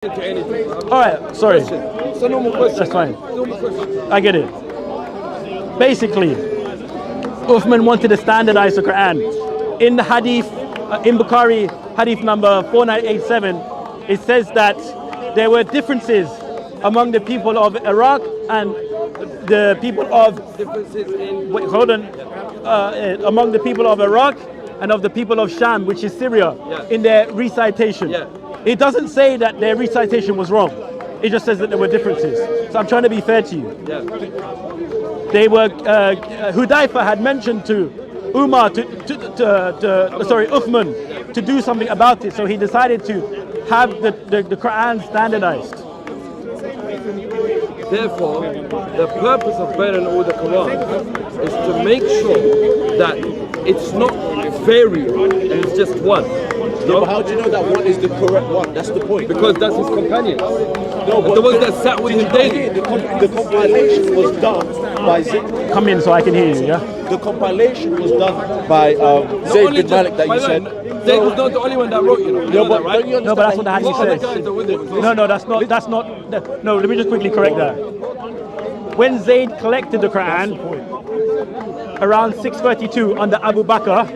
Into anything. All right, sorry. It's a normal question. That's fine. Normal question. I get it. Basically, Uthman wanted to standardize the Quran. In the hadith, in Bukhari, hadith number 4987, it says that there were differences among the people of Iraq and the people of Differences in among the people of Iraq and of the people of Sham, which is Syria, in their recitation. Yeah. It doesn't say that their recitation was wrong. It just says that there were differences. So I'm trying to be fair to you. Yeah. They were Hudayfa had mentioned to Umar Uthman to do something about it. So he decided to have the Quran standardized. Therefore, the purpose of burning all the Quran is to make sure that it's not varied and it's just one. No, but how do you know that one is the correct one? That's the point. Because that's his companion. No, but the ones that sat with him daily. The compilation was done by Zayd. Come in so I can hear you, yeah? The compilation was done by Zayd bin Malik that you said. Zayd was not the only one that wrote, you know. No, but right? No, but that's what the hadith Other says. guys are with him. No, that's not. No, let me just quickly correct that. When Zayd collected the Quran around 632 under Abu Bakr,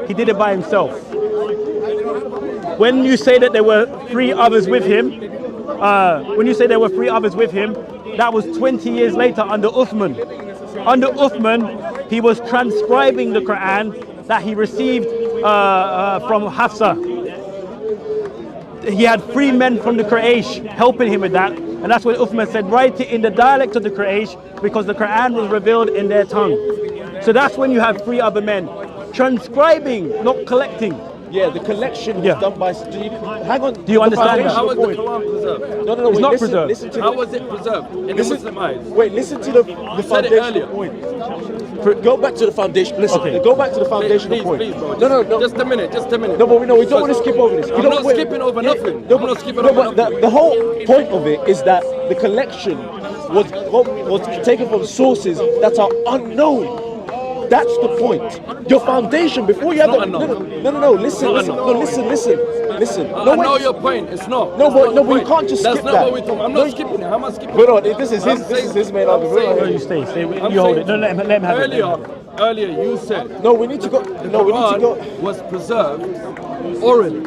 he did it by himself. When you say that there were three others with him, that was 20 years later under Uthman. Under Uthman, he was transcribing the Quran that he received from Hafsa. He had 3 men from the Quraysh helping him with that, and that's when Uthman said, write it in the dialect of the Quraysh because the Quran was revealed in their tongue. So that's when you have 3 other men transcribing, not collecting. Yeah, the collection was done by. Hang on. Do you understand that? How was the Quran preserved? No, It's not preserved. Listen to How was it preserved in the Muslim eyes? Wait, listen to the foundational point. Go back to the foundation. Listen, go back to the foundational point. Please, bro. No. Just a minute. No, but we don't want to skip over this. I'm not skipping over nothing. No, I'm not skipping over but nothing. the whole point of it is that the collection was taken from sources that are unknown. That's the point. Your foundation before you have the no. Listen. I know your point. It's not. No, but you can't just skip that. That's not what we're talking. I'm not skipping it. How am I skipping? Hold on. This is his main argument. No, you stay. You hold it. No, let him have it. Earlier, you said. No, we need to go. No, we need to go. Was preserved orally.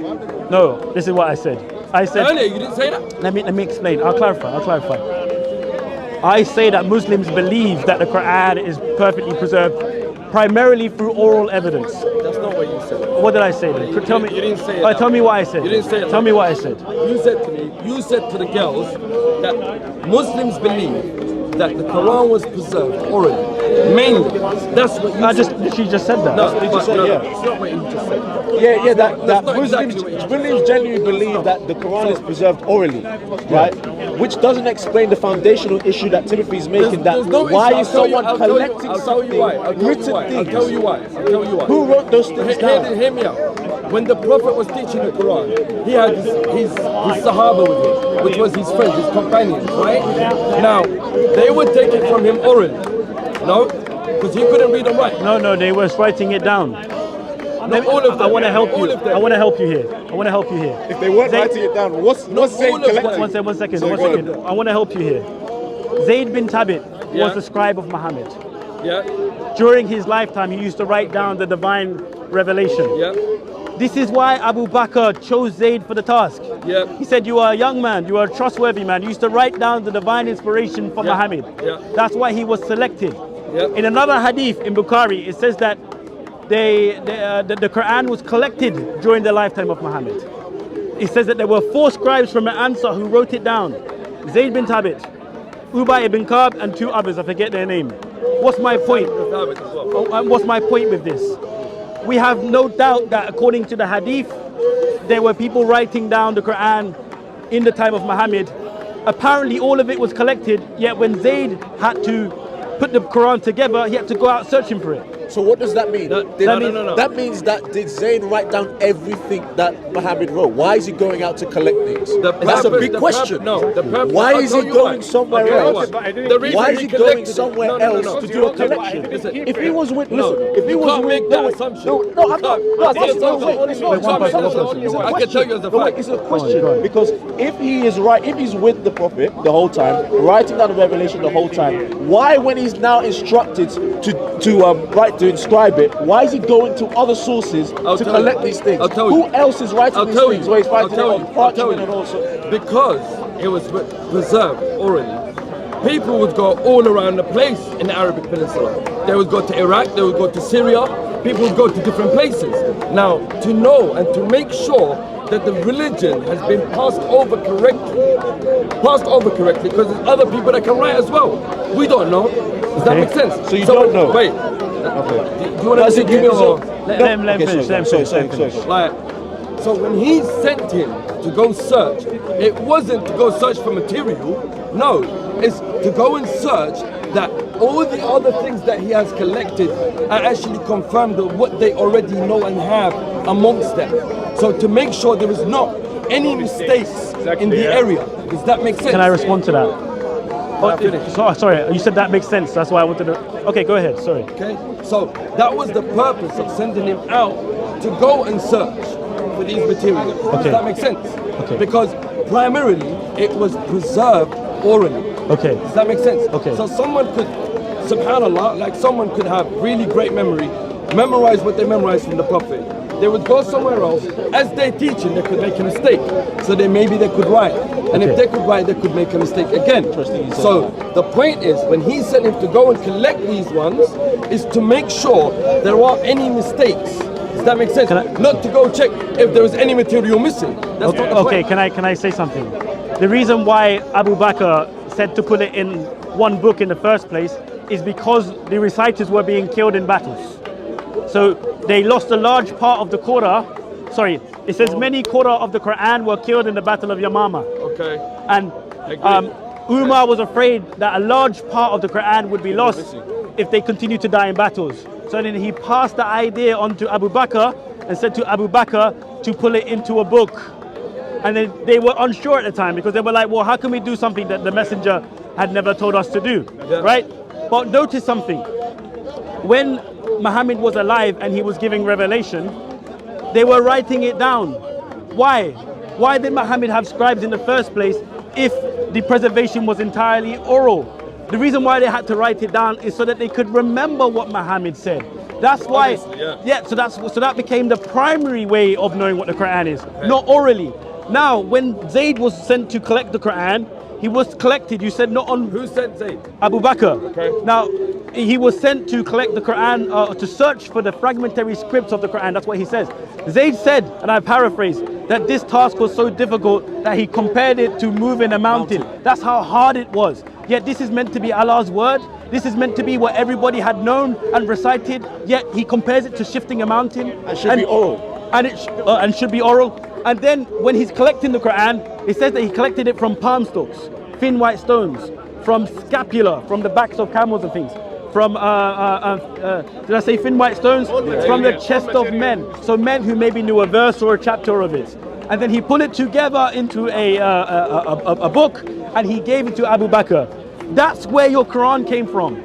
No, this is what I said. I said Earlier, you didn't say that. Let me explain. I'll clarify. I say that Muslims believe that the Quran is perfectly preserved primarily through oral evidence. That's not what you said. What did I say then? Tell me. You didn't say it. Tell me what I said. You didn't say it. Tell me what I said. You said to me. You said to the girls that Muslims believe that the Quran was preserved orally. Mainly. That's what you said. She just said that. No, He just said, yeah. It's not what you just said. Yeah, that not Muslims, exactly what you said. Muslims genuinely believe that the Quran is preserved orally, right? Which doesn't explain the foundational issue that Timothy's making. There's no why issue. is someone collecting I'll tell you why. written things? I'll tell you why. Who wrote those things down? Hear me out. When the Prophet was teaching the Quran, he had his Sahaba with him, which was his friends, his companions, right? Now, they would take it from him orally. No? Because he couldn't read and write. No, they were writing it down. Not all of them. I want to help All you. of them. I want to help you here. If they weren't writing it down, what's saying collecting? One second. Sorry, go ahead. I want to help you here. Zayd bin Thabit was the scribe of Muhammad. Yeah. During his lifetime, he used to write down the divine revelation. Yeah. This is why Abu Bakr chose Zayd for the task. Yeah. He said, you are a young man, you are a trustworthy man. You used to write down the divine inspiration for Muhammad. Yeah. That's why he was selected. Yeah. In another hadith in Bukhari, it says that the Quran was collected during the lifetime of Muhammad. It says that there were 4 scribes from Ansar who wrote it down. Zayd bin Thabit, Ubay ibn Ka'b, and 2 others, I forget their name. What's my point? What's my point with this? We have no doubt that according to the hadith, there were people writing down the Quran in the time of Muhammad. Apparently all of it was collected, yet when Zayd had to put the Quran together, he had to go out searching for it. So what does that mean? No. That means that did Zayd write down everything that Muhammad wrote? Why is he going out to collect things? That's a big question. Why is he going somewhere else? Why is he going somewhere else to do a collection? If he was with, if he was with, that assumption. no, I'm not. No, it's not. I can tell you as a fact. It's a question because if he is right, if he's with the Prophet the whole time, writing down the revelation the whole time, why when he's now instructed to inscribe it, why is he going to other sources to collect these things? Who else is writing these things where he's writing it on parchment and also? Because it was preserved orally. People would go all around the place in the Arabic Peninsula. They would go to Iraq, they would go to Syria, people would go to different places. Now, to know and to make sure that the religion has been passed over correctly, because there's other people that can write as well. We don't know. Does that make sense? So you don't know? Wait. Okay. Do you want to give me Let him finish. Like, so when he sent him to go search, it wasn't to go search for material. No, it's to go and search that all the other things that he has collected are actually confirmed of what they already know and have amongst them. So to make sure there is not any mistakes in the area. Does that make sense? Can I respond to that? Sorry, you said that makes sense. That's why I wanted to. Okay, go ahead. Sorry. Okay, so that was the purpose of sending him out to go and search for these materials. Okay. Does that make sense? Okay. Because primarily it was preserved orally. Okay. Does that make sense? Okay. So someone could, subhanAllah, like someone could have really great memory, memorize what they memorized from the Prophet. They would go somewhere else, as they're teaching, they could make a mistake. So maybe they could write. And if they could write, they could make a mistake again. So the point is, when he sent him to go and collect these ones, is to make sure there aren't any mistakes. Does that make sense? Not to go check if there was any material missing. That's not the point. Can I say something? The reason why Abu Bakr said to put it in one book in the first place is because the reciters were being killed in battles. So they lost a large part of the Qur'an. Sorry, it says many Qur'an of the Quran were killed in the Battle of Yamama. Okay. And Umar was afraid that a large part of the Quran would be lost if they continued to die in battles. So then he passed the idea on to Abu Bakr and said to Abu Bakr to pull it into a book. And then they were unsure at the time because they were like, well, how can we do something that the messenger had never told us to do, right? But notice something. When Muhammad was alive and he was giving revelation, they were writing it down. Why? Why did Muhammad have scribes in the first place if the preservation was entirely oral? The reason why they had to write it down is so that they could remember what Muhammad said. That's why, so that became the primary way of knowing what the Quran is, not orally. Now, when Zayd was sent to collect the Quran, he was collected, you said not on... Who sent Zayd? Abu Bakr. Okay. Now, he was sent to collect the Quran, to search for the fragmentary scripts of the Quran. That's what he says. Zayd said, and I paraphrase, that this task was so difficult that he compared it to moving a mountain. That's how hard it was. Yet this is meant to be Allah's word. This is meant to be what everybody had known and recited. Yet he compares it to shifting a mountain. And should be oral. And should be oral. And then when he's collecting the Quran, it says that he collected it from palm stalks, thin white stones, from scapula, from the backs of camels and things, from, did I say thin white stones? From the chest of men. So men who maybe knew a verse or a chapter of it. And then he put it together into a book and he gave it to Abu Bakr. That's where your Quran came from.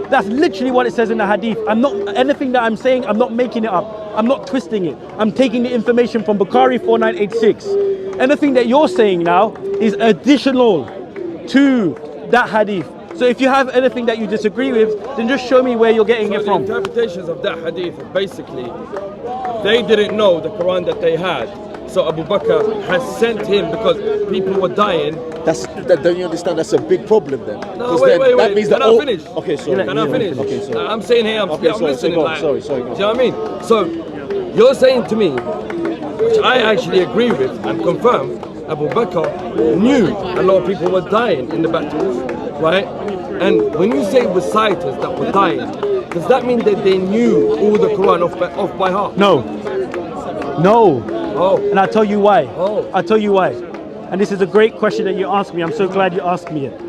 That's literally what it says in the hadith. Anything that I'm saying, I'm not making it up. I'm not twisting it. I'm taking the information from Bukhari 4986. Anything that you're saying now is additional to that hadith. So if you have anything that you disagree with, then just show me where you're getting it from. The interpretations of that hadith, basically, they didn't know the Quran that they had. So Abu Bakr has sent him because people were dying. Don't you understand? That's a big problem then. No, wait. That means Can I finish? Okay, sorry. Can I finish? Okay, sorry. I'm saying here, I'm listening. Sorry. Do you know what I mean? So you're saying to me, which I actually agree with and confirm, Abu Bakr knew a lot of people were dying in the battles, right? And when you say reciters that were dying, does that mean that they knew all the Quran off by heart? No. Oh. And I'll tell you why. Oh. I'll tell you why. And this is a great question that you asked me. I'm so glad you asked me it.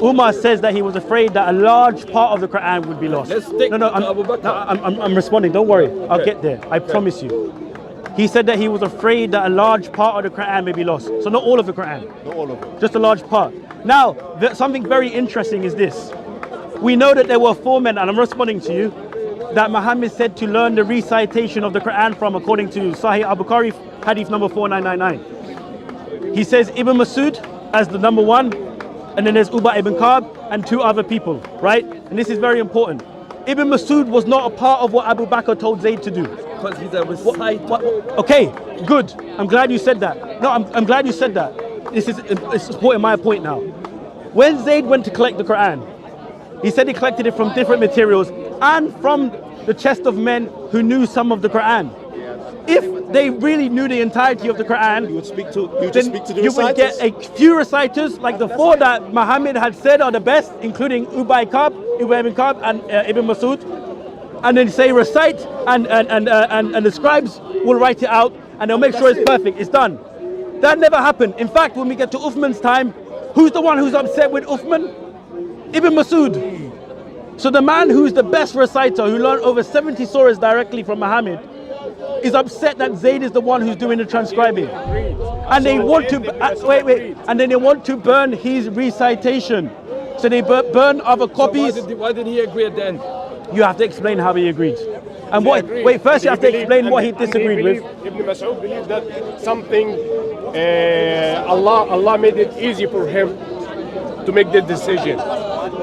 Umar says that he was afraid that a large part of the Quran would be lost. Let's stick no, to I'm, Abu Bakr. no, I'm responding. Don't worry. I'll get there. I promise you. He said that he was afraid that a large part of the Quran may be lost. So not all of the Quran. Not all of it. Just a large part. Now, something very interesting is this. We know that there were 4 men, and I'm responding to you, that Muhammad said to learn the recitation of the Quran from, according to Sahih al-Bukhari, hadith number 4999. He says Ibn Masud as the number 1, and then there's Ubay ibn Ka'b and 2 other people, right? And this is very important. Ibn Masud was not a part of what Abu Bakr told Zayd to do. Because he's a reciter. Okay, good. I'm glad you said that. No, I'm glad you said that. It's supporting my point now. When Zayd went to collect the Quran, he said he collected it from different materials and from the chest of men who knew some of the Quran. If they really knew the entirety of the Quran, You would speak to the you would get reciters. a few reciters, like the 4 that Muhammad had said are the best, including Ubay ibn Ka'b and Ibn Masud, and then say recite, and the scribes will write it out, and they'll make sure it's perfect. It's done. That never happened. In fact, when we get to Uthman's time, who's the one who's upset with Uthman? Ibn Masud. So the man who's the best reciter, who learned over 70 surahs directly from Muhammad, is upset that Zayd is the one who's doing the transcribing. And they want to, and then they want to burn his recitation. So they burn other copies. So why did he agree at the end? You have to explain how he agreed. And first you have to explain what he disagreed with. Ibn Mas'ud believed that something, Allah made it easy for him to make the decision,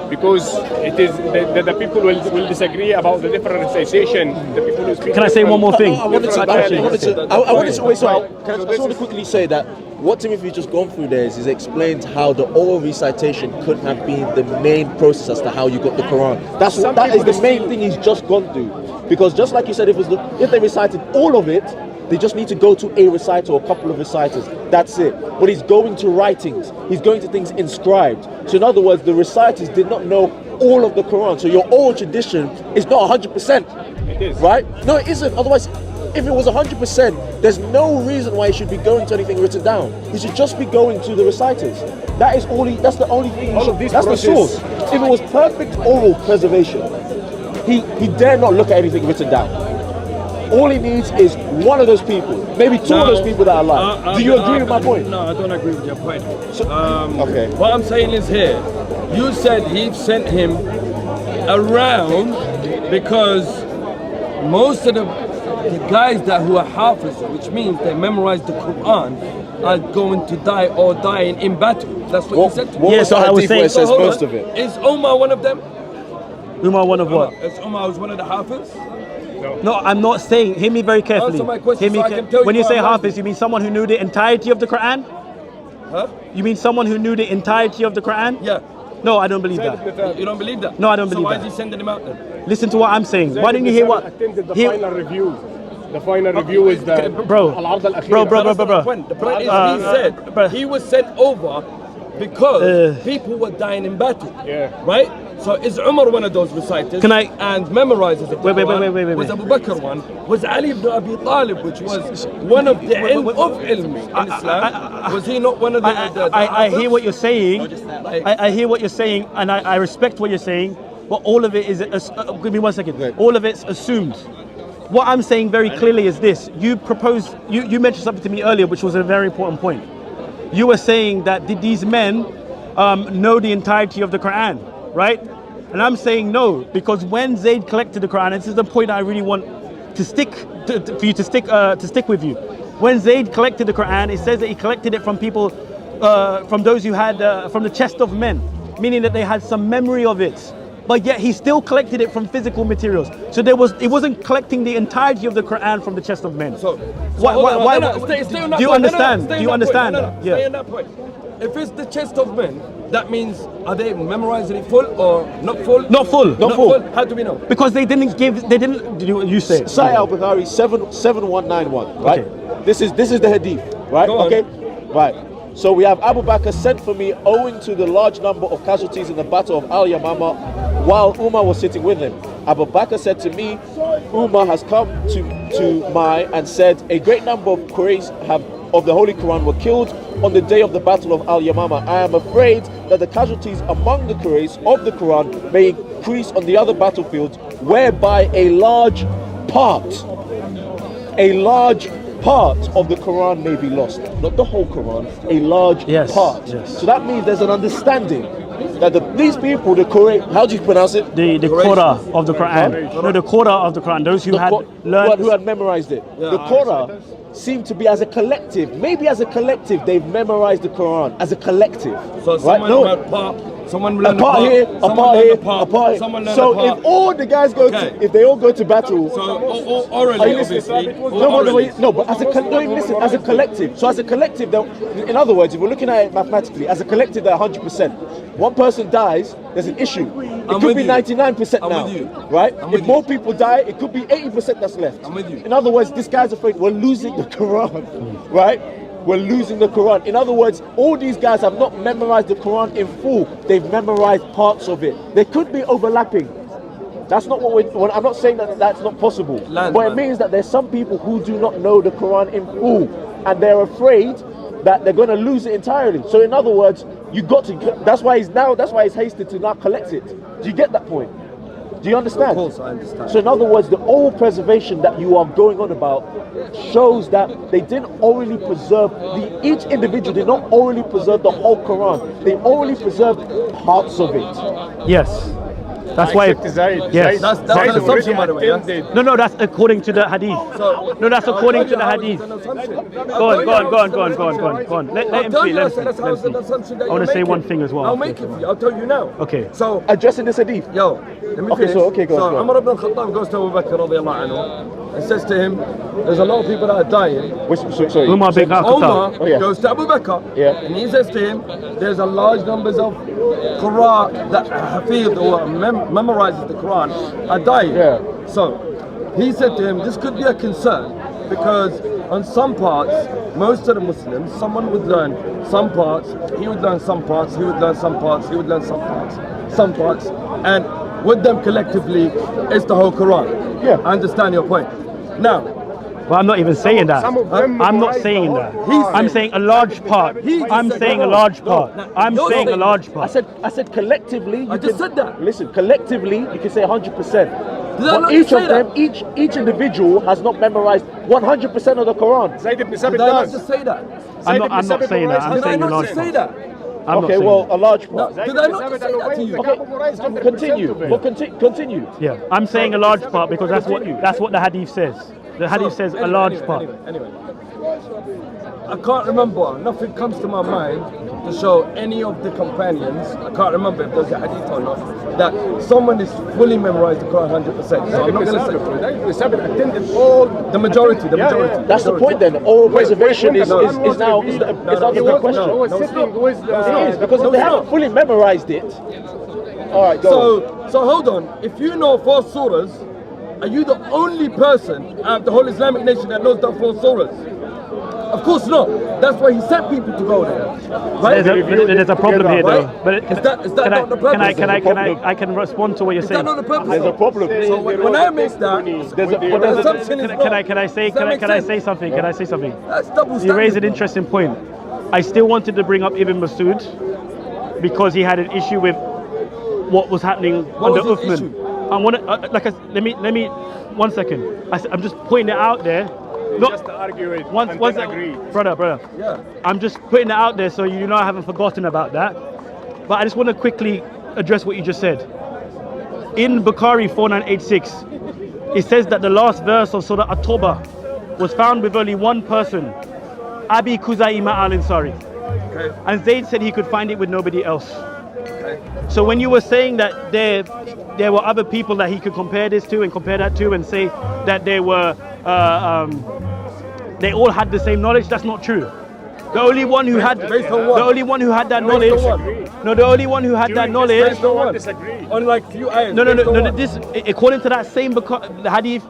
because it is the people will disagree about the different recitation. The people who speak. Can I say one more thing? I wanted to quickly say that what Timothy just gone through there is he's explained how the oral recitation could have been the main process as to how you got the Quran. That is the main thing he's just gone through. Because just like you said, if they recited all of it, they just need to go to a reciter or a couple of reciters. That's it. But he's going to writings. He's going to things inscribed. So in other words, the reciters did not know all of the Quran. So your oral tradition is not 100%. It is. Right? No, it isn't. Otherwise, if it was 100%, there's no reason why he should be going to anything written down. He should just be going to the reciters. That's the only thing. That's the source. If it was perfect oral preservation, he dare not look at anything written down. All he needs is one of those people, maybe 2 of those people that are alive. Do you agree with my point? No, I don't agree with your point. Okay. What I'm saying is here, you said he sent him around because most of the guys who are Hafiz, which means they memorize the Quran, are going to die or dying in battle. That's what you said to me. Yeah, so I was saying, it says most of it. Is Omar one of them? Umar one of what? Is Omar was one of the Hafiz? No, I'm not saying, hear me very carefully. Answer my question Hear me so I can tell you when you what say I'm Hafiz, you mean someone who knew the entirety of the Quran? Huh? You mean someone who knew the entirety of the Quran? Yeah. No, I don't believe that. You don't believe that? No, I don't so believe why that. is he sending him out then? Listen to what I'm saying. Why didn't you hear what? Attended the Hear- final review. The final review is the Bro, Al-Ard al-Akhir. bro. That's not the point. The point is he said he was sent over because people were dying in battle. Yeah. Right? So is Umar one of those reciters? Can I- and memorizes the Wait. Was Abu Bakr one? Was Ali ibn Abi Talib, which was one of the ilm of ilm in Islam? Was he not one of the I hear what you're saying. Like- I hear what you're saying, and I respect what you're saying. But all of it is, give me 1 second. Right. All of it's assumed. What I'm saying very clearly is this: you mentioned something to me earlier, which was a very important point. You were saying that did these men know the entirety of the Quran, right? And I'm saying no, because when Zayd collected the Quran, and this is the point I really want to stick for you to stick with you. When Zayd collected the Quran, it says that he collected it from people, from those who had from the chest of men, meaning that they had some memory of it. But yet he still collected it from physical materials. So it wasn't collecting the entirety of the Quran from the chest of men. So why? Stay on that Do you point. understand? Stay Do you on that understand? point. No, stay on that point. If it's the chest of men, that means are they memorizing it full or not full? Not full. Not full. How do we know? Because they didn't. You say it. Sahih al-Bukhari 7191, right? Okay. This is the hadith, right? Go on. Okay, right. So we have Abu Bakr sent for me owing to the large number of casualties in the battle of Al-Yamama while Umar was sitting with him. Abu Bakr said to me, Umar has come to my and said, a great number of Quraysh have of the Holy Quran were killed on the day of the Battle of Al-Yamama. I am afraid that the casualties among the Quraysh of the Quran may increase on the other battlefields, whereby a large part of the Quran may be lost. Not the whole Quran, a large part. Yes. So that means there's an understanding that these people, the Quraysh, how do you pronounce it? The Qur'an of the Quran. No, the Qur'an of the Quran. Those who had learned, who had memorized it. The Qur'an seem to be as a collective. Maybe as a collective, they've memorized the Quran as a collective. So right? Someone a part here, a part here. So if all the guys go to, if they all go to battle, so orally, obviously. No, but as a collective. So as a collective, in other words, if we're looking at it mathematically, as a collective, they're 100%. One person dies, there's an issue. It could be 99% now, right? If more people die, it could be 80% that's left. I'm with you. In other words, this guy's afraid we're losing the Quran, right? We're losing the Quran. In other words, all these guys have not memorized the Quran in full. They've memorized parts of it. They could be overlapping. That's not what I'm not saying that that's not possible. But it means that there's some people who do not know the Quran in full, and they're afraid that they're going to lose it entirely. So in other words, you got to. That's why he's hasted to now collect it. Do you get that point? Do you understand? Of course, I understand. So in other words, the oral preservation that you are going on about shows that they didn't orally preserve each individual did not orally preserve the whole Quran. They orally preserved parts of it. yes. That's why. Yes. That's an assumption, by the way. Yeah? No, that's according to the hadith. No, that's according to the hadith. Go on. Let him speak. I want to say one thing as well. I'll make it for you. I'll tell you now. Okay. So addressing this hadith. Yo, let me finish. So go. Umar ibn al-Khattab goes to Abu Bakr radiallahu anhu and says to him, there's a lot of people that are dying. Sorry. Umar bin Omar Khattab. goes to Abu Bakr and he says to him, there's a large numbers of Quran that Hafid or memorizes the Quran are dying. So he said to him, this could be a concern because on some parts, most of the Muslims, someone would learn some parts, he would learn some parts, he would learn some parts, he would learn some parts, and with them collectively, it's the whole Quran. Yeah. I understand your point. Now, well, I'm not even saying that. I'm not saying that. I'm saying a large part. I'm saying a large part. I'm saying a large part. I said collectively. I just said that. Listen, collectively, you can say 100%. But each of them, each individual has not memorized 100% of the Quran. Did I not just say that? I'm not saying that. I'm Did I saying a not large just say part. that? Okay, well, a large part. Did I not just say that to you? Okay, continue. Well, continue. Yeah, I'm saying a large part because that's what the hadith says. The hadith says a large part. Anyway, I can't remember. Nothing comes to my mind to show any of the companions. I can't remember if there's a hadith or not that someone is fully memorized the Quran 100%. So I'm not going to say attended all the majority. That's the point then. Oral preservation is now the question. It is because if they haven't fully memorized it. All right, go. So hold on. If you know 4 surahs, are you the only person out of the whole Islamic nation that knows that 4 surahs? Of course not. That's why he sent people to go there. Right? There's a problem here, though. But is that not the purpose? I can respond to what you're saying. Is that not the purpose? There's a problem. So when I make that, can I say something? Can I say something? That's double standard. You raised an interesting point. I still wanted to bring up Ibn Masud because he had an issue with what was happening under Uthman. I want to let me 1 second. I'm just putting it out there. Look, just to argue it once agree. Brother. Yeah. I'm just putting it out there so you know I haven't forgotten about that. But I just want to quickly address what you just said. In Bukhari 4986, it says that the last verse of Surah At-Tawbah was found with only one person, Abi Kuzaima al-Ansari. Okay. And Zayd said he could find it with nobody else. So when you were saying that there were other people that he could compare this to and compare that to and say that they were they all had the same knowledge, that's not true. The only one who had that knowledge. No, the only one who had that knowledge. On like few ayahs. No. This according to that same the hadith,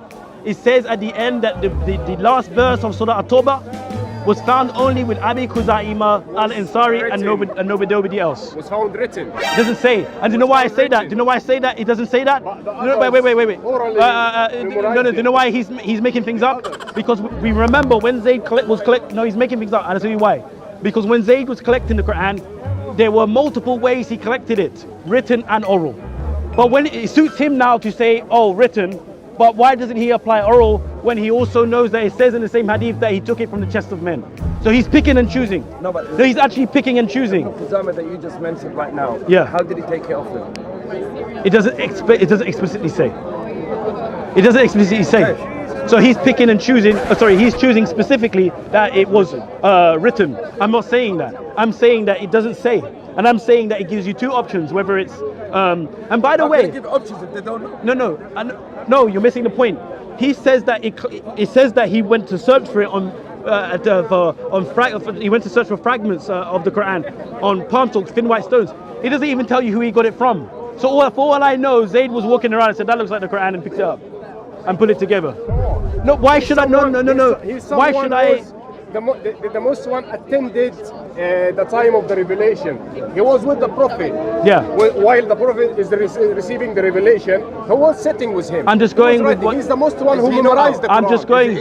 it says at the end that the last verse of Surah At-Tawbah was found only with Abi Khuzaima al-Ansari and nobody else. Was found written. It doesn't say. And do you know why I say that? Do you know why I say that? It doesn't say that? No, wait. No, do you know why he's making things up? Because we remember when Zayd was collecting. No, he's making things up. And I'll tell you why. Because when Zayd was collecting the Quran, there were multiple ways he collected it, written and oral. But when it suits him now to say, oh, written, but why doesn't he apply oral when he also knows that it says in the same hadith that he took it from the chest of men? So he's picking and choosing. No, but so he's actually picking and choosing. Khuzaima that you just mentioned right now. Yeah. How did he take it off him? It doesn't explicitly say. It doesn't explicitly say. Okay. So he's picking and choosing. He's choosing specifically that it was written. I'm not saying that. I'm saying that it doesn't say, and I'm saying that it gives you two options. Whether it's and by the How way, can they give options if they don't know? No, you're missing the point. He says that it says that he went to search for it on. He went to search for fragments of the Quran on palm stalks, thin white stones. He doesn't even tell you who he got it from. So for all I know, Zayd was walking around and said, that looks like the Quran, and picked it up and put it together. No, why should I? No. Why should I? The Muslim attended the time of the revelation. He was with the Prophet. Yeah. While the Prophet is receiving the revelation, he was sitting with him. I'm just going with what. He's the most one who memorized the Quran. I'm just going.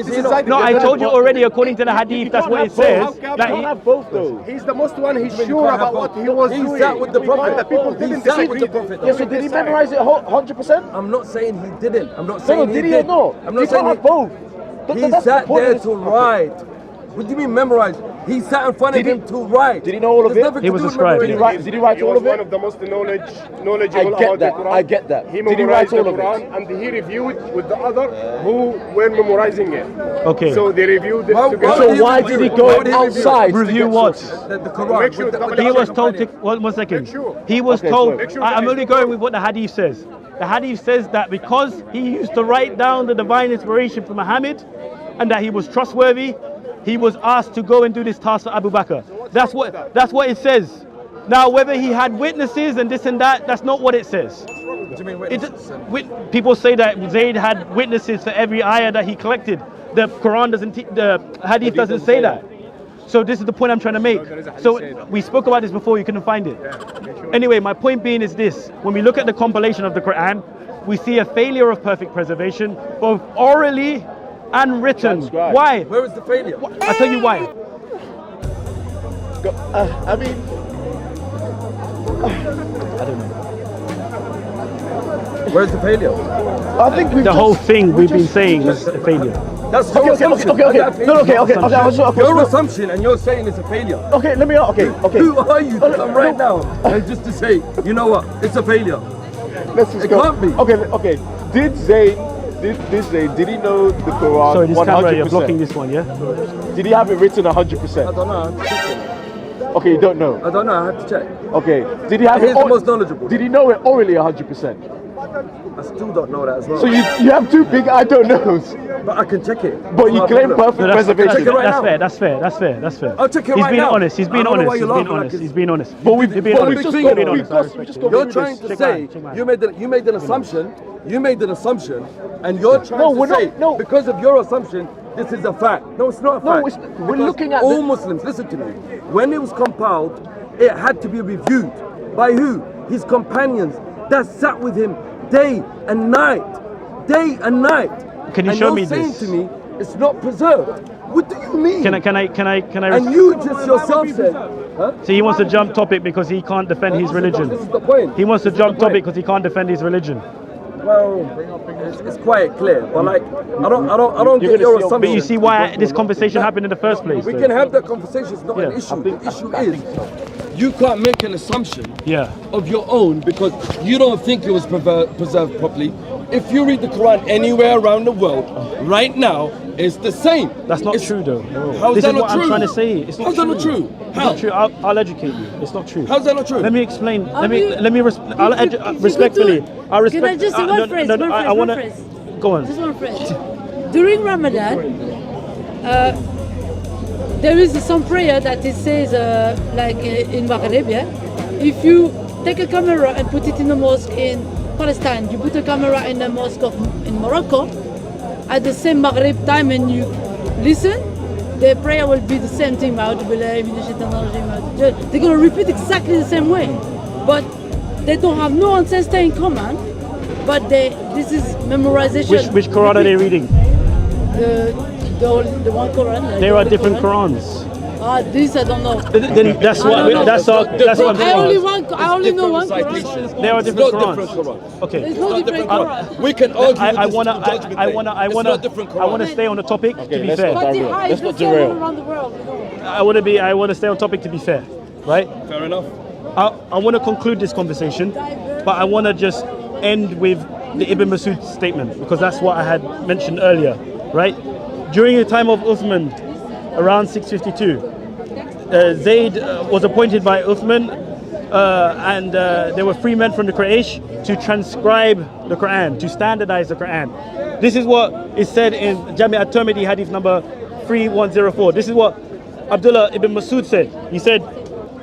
No, I told you already. According to the hadith, that's what it says. That he have both though. He's the most one. He's sure about what he was doing. He sat with the Prophet. The people didn't sat with disagree. the Prophet. Yeah, so did he memorize it 100%? I'm not saying he didn't. I'm not saying No, did he or not? I'm not You saying can't have both. He That's the sat point there of to this. write. What do you mean memorize? He sat in front of him to write. Did he know all of There's it? nothing He to was do a with scribe. memorizing. Did he write He all was of it? one of the most knowledgeable I get about that. the Quran. I get that. He Did he memorized write the all of it? Quran and he reviewed with the other who were memorizing it. Okay. So they reviewed it Why- together. So why did he go outside? Review what? The Quran. Make sure with the- the- with the He other was told to. companions. One second. Make sure. He was Okay, told. sorry. Make sure I'm that only he's going with what the hadith says. The hadith says that because he used to write down the divine inspiration for Muhammad, and that he was trustworthy, he was asked to go and do this task for Abu Bakr. That's what it says. Now, whether he had witnesses and this and that, that's not what it says. What do you mean It, witnesses? people say that Zayd had witnesses for every ayah that he collected. The Quran doesn't, the hadith doesn't say that. So this is the point I'm trying to make. So we spoke about this before, you couldn't find it. Anyway, my point being is this: when we look at the compilation of the Quran, we see a failure of perfect preservation, both orally and written. Transcribed. Why? Where is the failure? I'll tell you why. I mean, I don't know. Where's the failure? I think we've The just, whole thing we've been saying is a failure. That's your assumption. Your assumption, and you're saying it's a failure. Okay, let me. Okay. Who are you to come right now and just to say, you know what, it's a failure? Let's just It go. can't be. Okay. Did Zayd? Did he know the Quran? Sorry, this 100%? camera, you're blocking this one, yeah? Did he have it written I 100%? don't know. I have to check. Okay, you don't know. I don't know. I have to check. Okay. Did he have He's it? the most knowledgeable. Did he know it orally 100%? I still don't know that as well. So you have two big I don't knows, But I can check it. but you No claim problem. perfect No, preservation. Check it right now. That's fair. I'll check it He's right being now. honest. He's I being don't know why honest. you're He's being laughing honest. like He's being honest. But He's being honest. just He's being gone- honest. I respect it. You're trying to say you made an assumption. You made an assumption, and you're trying No, to we're not- say no. because of your assumption, this is a fact. No, it's not a fact. we're Because looking at all the- Muslims. Listen to me. When it was compiled, it had to be reviewed by who? His companions that sat with him day and night. Day and night. Can you and show you're me saying this? to me it's not preserved. What do you mean? Can I? And you just yourself said, huh? So he wants to jump topic because he can't defend his religion. This is the point. He wants to This is jump the point. topic because he can't defend his religion. Well, it's quite clear, but like I don't get your assumption. But you see why this conversation happened in the first place. We though. can have that conversation. It's not an Yeah. issue. The issue is you can't make an assumption Yeah. of your own because you don't think it was preserved properly. If you read the Quran anywhere around the world, right now, it's the same. That's not It's- true though. How's This that is not what true? I'm trying to say. It's not How's that not true? It's How? not true. I'll educate you. It's not true. How's that not true? Let me explain. If you Respectfully. I respect. Can I just say one phrase? I One wanna. phrase. Go on. Just one phrase. During Ramadan, there is some prayer that it says, in Maghreb, yeah? If you take a camera and put it in a mosque in Palestine, you put a camera in a mosque in Morocco, at the same Maghreb time and you listen, their prayer will be the same thing. They're going to repeat exactly the same way. But they don't have no ancestor in common. But this is memorization. Which Quran are they reading? The one Quran. There are different Qurans. This I don't know. Then that's what that's what I only know one Quran. There are different Different Qurans. Quran. Okay. There's no different Quran. We can argue. I with wanna this to judgment day. I wanna stay on the topic to be let's fair. not- But the Let's high is not the same derail. all around the world. You know. I wanna stay on topic to be fair, right? Fair enough. I want to conclude this conversation, but I want to just end with the Ibn Masud statement because that's what I had mentioned earlier, right? During the time of Uthman, around 652, Zayd was appointed by Uthman, and there were 3 men from the Quraysh to transcribe the Quran, to standardize the Quran. This is what is said in Jami' at-Tirmidhi hadith number 3104. This is what Abdullah ibn Masud said. He said,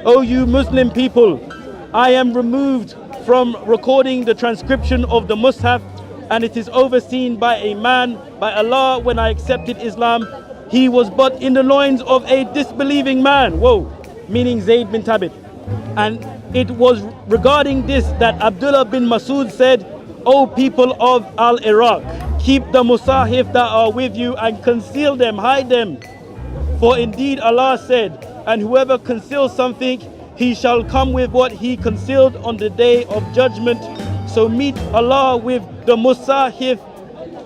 "O you Muslim people, I am removed from recording the transcription of the Mus'haf, and it is overseen by a man, by Allah. When I accepted Islam, he was but in the loins of a disbelieving man." Whoa, meaning Zayd bin Thabit. And it was regarding this that Abdullah bin Masud said, "O people of Al-Iraq, keep the Musahif that are with you and conceal them, hide them. For indeed Allah said, and whoever conceals something, he shall come with what he concealed on the day of judgment. So meet Allah with the Musahif."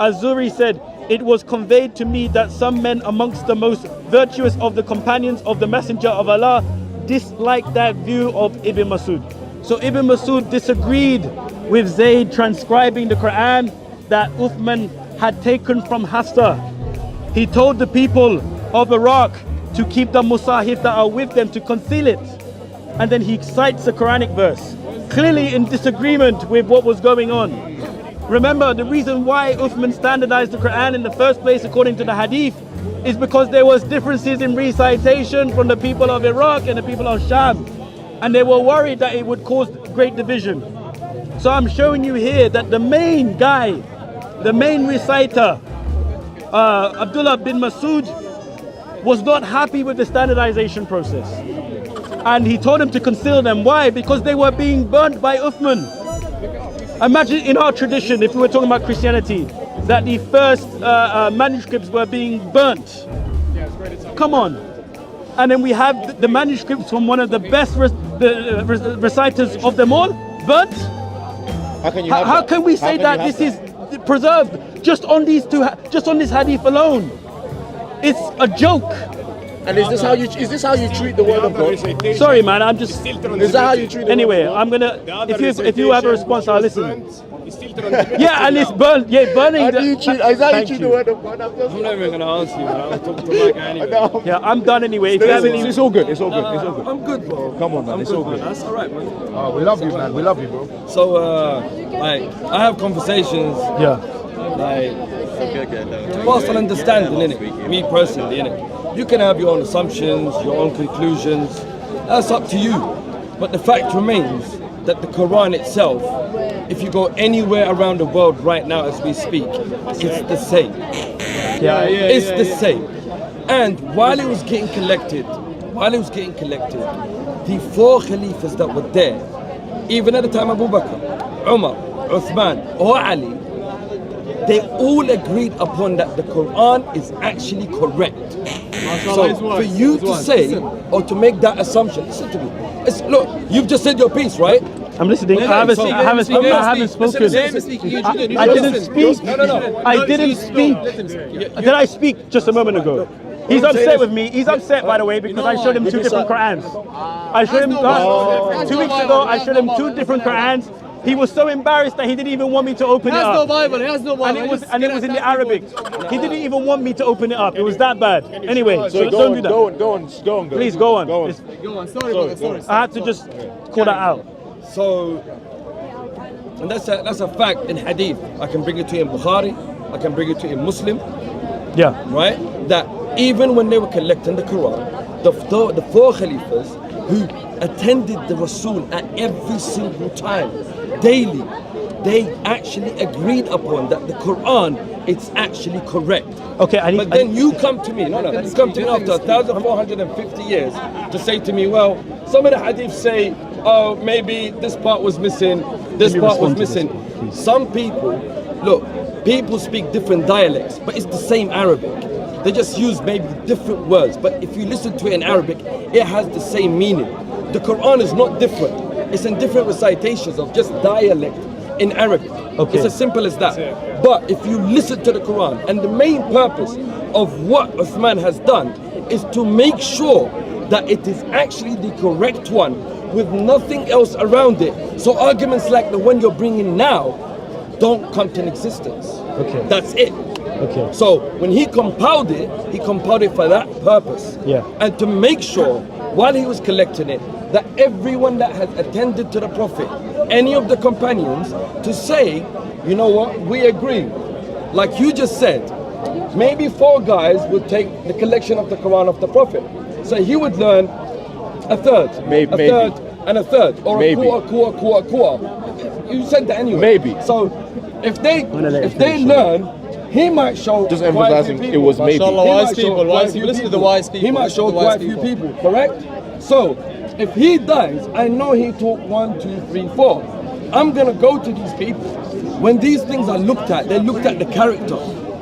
Az-Zuri said, "It was conveyed to me that some men amongst the most virtuous of the companions of the Messenger of Allah disliked that view of Ibn Masud." So Ibn Masud disagreed with Zayd transcribing the Quran that Uthman had taken from Hafsa. He told the people of Iraq to keep the Musahif that are with them, to conceal it. And then he cites a Quranic verse, clearly in disagreement with what was going on. Remember, the reason why Uthman standardized the Quran in the first place, according to the hadith, is because there was differences in recitation from the people of Iraq and the people of Sham. And they were worried that it would cause great division. So I'm showing you here that the main guy, the main reciter, Abdullah bin Masud, was not happy with the standardization process. And he told him to conceal them. Why? Because they were being burnt by Uthman. Imagine in our tradition, if we were talking about Christianity, that the first manuscripts were being burnt. Come on. And then we have the manuscripts from one of the best reciters of them all, burnt. How can we say that this is preserved just on these just on this hadith alone? It's a joke. And is this how you treat the word of God? Sorry, man. I'm just. Is that how you treat the Anyway, word of I'm gonna. If you have a response, I'll listen. Yeah, and it's burnt. Yeah, burning. God? How do you treat? Is that how you treat the word of God? I'm not even gonna answer you, man. I'm talking to Mike anyway. No. Yeah, I'm done anyway. If you have any, It's all good. It's all good. It's all good. I'm good, bro. Come on, man. I'm It's good, all good. man. That's all right, man. Oh, we love you, man. We love you, bro. So, like, I have conversations, yeah, like, to pass on understanding, innit? Me personally, innit? You can have your own assumptions, your own conclusions. That's up to you. But the fact remains that the Quran itself, if you go anywhere around the world right now as we speak, it's the same. It's the same. And while it was getting collected, the 4 Khalifas that were there, even at the time of Abu Bakr, Umar, Uthman, or Ali, they all agreed upon that the Quran is actually correct. So for you to say or to make that assumption, listen to me. Look, you've just said your piece, right? I'm listening. I haven't spoken. I didn't speak. No. I didn't speak. Did I speak just a moment ago? He's upset with me. He's upset, by the way, because I showed him 2 different Qurans. I showed him 2 weeks ago. I showed him 2 different Qurans. He was so embarrassed that he didn't even want me to open it up. He has no Bible. And it was in the Arabic. He didn't even want me to open it up. It was that bad. Anyway, so don't do that. Go on. Please go on. Go on. Sorry, brother. Sorry. I had to just call that out. So, and that's a fact in Hadith. I can bring it to you in Bukhari. I can bring it to you in Muslim. Yeah. Right? That even when they were collecting the Quran, the 4 Khalifas who attended the Rasul at every single time, daily, they actually agreed upon that the Quran, it's actually correct. Okay, But then you come to me, you come to me after 1,450 years to say to me, well, some of the hadiths say, oh, maybe this part was missing, this part was missing. Some people, look, people speak different dialects, but it's the same Arabic. They just use maybe different words, but if you listen to it in Arabic, it has the same meaning. The Quran is not different. It's in different recitations of just dialect in Arabic. Okay. It's as simple as that. But if you listen to the Quran, and the main purpose of what Uthman has done is to make sure that it is actually the correct one with nothing else around it. So arguments like the one you're bringing now don't come to existence. Okay. That's it. Okay. So when he compiled it for that purpose. Yeah. And to make sure, while he was collecting it, that everyone that has attended to the Prophet, any of the companions, to say, you know what, we agree. Like you just said, maybe 4 guys would take the collection of the Quran of the Prophet. So he would learn a third, Maybe. third, and a third, or Maybe. a quarter. You said that anyway. Maybe. So if they learn, he might show Just quite a emphasizing few it was maybe. Mashallah, He wise might show people, quite wise a few people. Listen to the wise people. He might show Listen to the quite wise a few people, correct? So if he dies, I know he taught 1, 2, 3, 4. I'm gonna go to these people. When these things are looked at, they're looked at the character.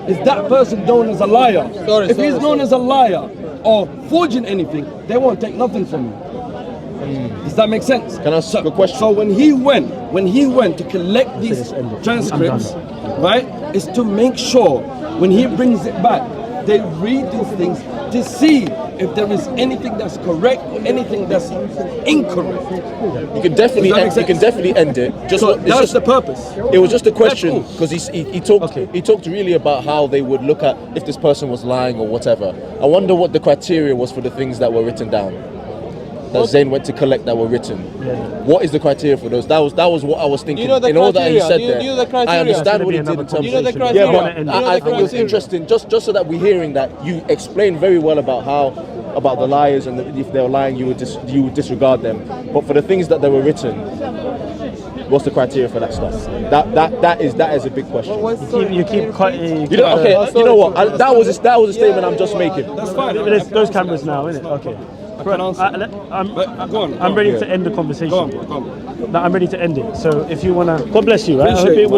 Is that person known as a liar? If he's known as a liar or forging anything, they won't take nothing from you. Does that make sense? Can I ask a question? So when he went to collect these transcripts, right, is to make sure when he brings it back, they read these things to see if there is anything that's correct or anything that's incorrect. You can definitely Does that make sense? end it. Just So it's that's just the purpose. It was just a question That's because he talked really about how they would look at if this person was lying or whatever. I wonder what the criteria was for the things that were written down. That Zayn went to collect that were written. What is the criteria for those? That was what I was thinking. You know the in all that he criteria. said Do there, you know the criteria? I understand That's what he gonna did be in terms You know the of. criteria. Yeah, but You know I the think it's criteria. interesting just so that we're hearing that you explained very well about about the liars and if they were lying, you would disregard them. But for the things that they were written, what's the criteria for that stuff? That is a big question. You keep cutting. You know, okay, you know what? That was a statement I'm just making. That's fine. There's those cameras now, isn't it? Okay. can answer. Go on. I'm ready to end the conversation. Go on. No, I'm ready to end it. So if you wanna, God bless you. Right? I hope Appreciate it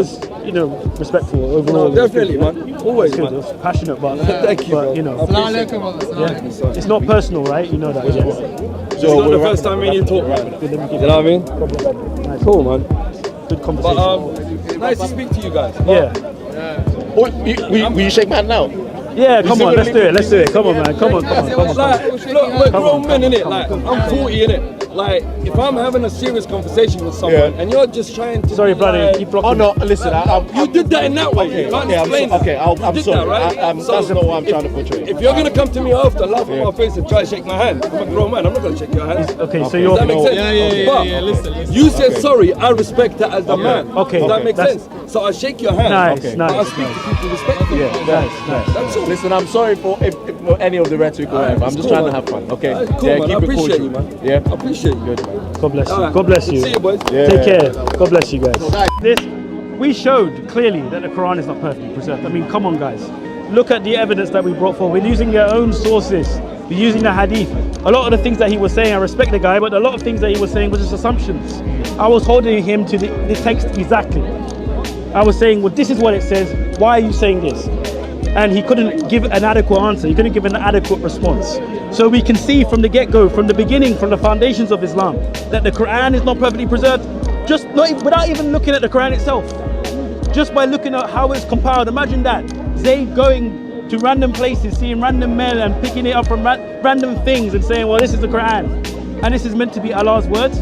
it, was, respectful overall. No, definitely, man. Always, It man. was passionate, but Thank you, bro. you know, Assalamu alaikum, brother. yeah, it's not personal, right? You know that. Yeah. It's not the first time me and you talk, man. You know what I mean? Cool, man. Good But conversation. nice to speak to you guys. Yeah. Will you shake my hand now? Yeah, come on, let's do it. Let's do it. Come on, man. Come on. Like, look, we're grown men, innit? Like, I'm 40, innit? Like, if I'm having a serious conversation with someone and you're just trying to. Sorry, brother. like, Keep blocking. Oh no, listen. you did that in that way. You can't explain that. I'm You did sorry. that, right? So That's not what I'm trying to portray. If you're gonna come to me after, laugh in my face and try to shake my hand, I'm a grown man. I'm not gonna shake your hand. Okay, so Does you're. that make sense? Yeah, But listen. you said sorry. I respect that as a man. Okay, Does that make that's- sense? So I shake your hand. Nice, But I nice, speak nice. to people respectfully. Nice. That's all. Listen, I'm sorry for any of the rhetoric or whatever. I'm just cool, trying to man. have fun. Okay. Alright, cool, yeah, man. keep I it appreciate cordial. you, man. Yeah. I appreciate you. Good, man. God bless you. Alright. God bless you. See you, boys. Yeah. Take care. God bless you guys. We showed clearly that the Quran is not perfectly preserved. I mean, come on, guys. Look at the evidence that we brought forward. We're using their own sources. We're using the hadith. A lot of the things that he was saying, I respect the guy, but a lot of things that he was saying was just assumptions. I was holding him to the text exactly. I was saying, well, this is what it says. Why are you saying this? And he couldn't give an adequate answer. He couldn't give an adequate response. So we can see from the get-go, from the beginning, from the foundations of Islam, that the Quran is not perfectly preserved, just without even looking at the Quran itself. Just by looking at how it's compiled. Imagine that. Zayd going to random places, seeing random men and picking it up from random things and saying, well, this is the Quran. And this is meant to be Allah's words.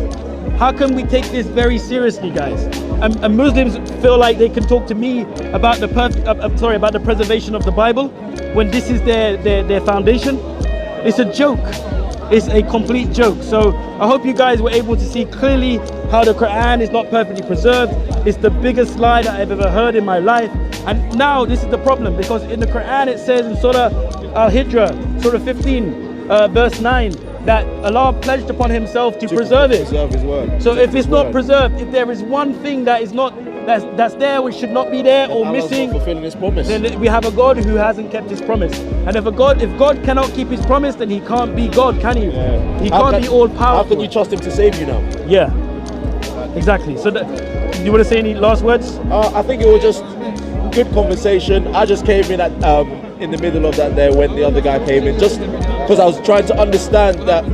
How can we take this very seriously, guys? And Muslims feel like they can talk to me about about the preservation of the Bible when this is their foundation. It's a joke. It's a complete joke. So I hope you guys were able to see clearly how the Quran is not perfectly preserved. It's the biggest lie that I've ever heard in my life. And now this is the problem, because in the Quran it says in Surah Al-Hijr, Surah 15, verse 9, that Allah pledged upon Himself to preserve it. Preserve His word. So if it's not Word. preserved, if there is one thing that is not that's there which should not be there or Allah's missing, not fulfilling His promise. then we have a God who hasn't kept His promise. And if God cannot keep His promise, then He can't be God, can He? Yeah. He How can't can- be all How powerful. can you trust Him to save you now? Yeah, exactly. So you want to say any last words? I think it was just good conversation. I just came in at in the middle of that there when the other guy came in, just because I was trying to understand that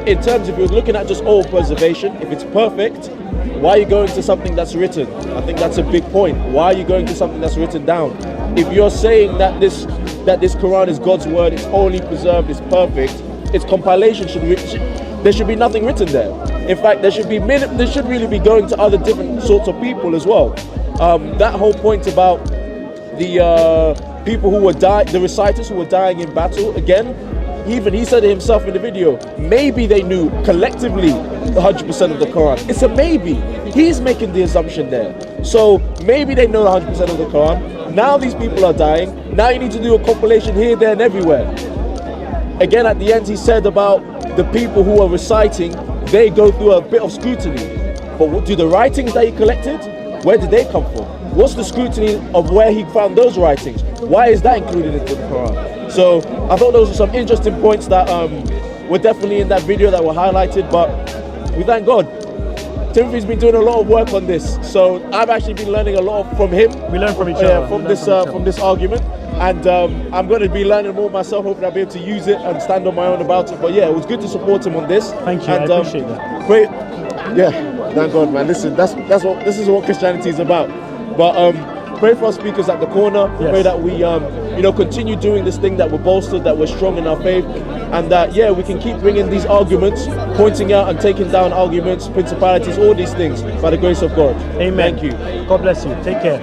in terms if you're looking at just oral preservation, if it's perfect, why are you going to something that's written? I think that's a big point. Why are you going to something that's written down? If you're saying that this Quran is God's word, it's only preserved, it's perfect, its compilation there should be nothing written there. In fact, there should really be going to other different sorts of people as well. That whole point about the people who were the reciters who were dying in battle, again, even he said it himself in the video, maybe they knew collectively 100% of the Quran. It's a maybe. He's making the assumption there. So maybe they know 100% of the Quran. Now these people are dying. Now you need to do a compilation here, there and everywhere. Again, at the end he said about the people who are reciting, they go through a bit of scrutiny. But what do the writings that he collected, where did they come from? What's the scrutiny of where he found those writings? Why is that included into the Quran? So I thought those were some interesting points that were definitely in that video that were highlighted, but we thank God. Timothy's been doing a lot of work on this, so I've actually been learning a lot from him. We learn from each other. From this argument, and I'm going to be learning more myself. Hopefully, I'll be able to use it and stand on my own about it. But yeah, it was good to support him on this. Thank you. And, I appreciate that. Great. Yeah, thank God, man. Listen, this is what Christianity is about. But pray for our speakers at the corner. Yes. Pray that we continue doing this thing, that we're bolstered, that we're strong in our faith, and that we can keep bringing these arguments, pointing out and taking down arguments, principalities, all these things by the grace of God. Amen. Thank you. God bless you. Take care.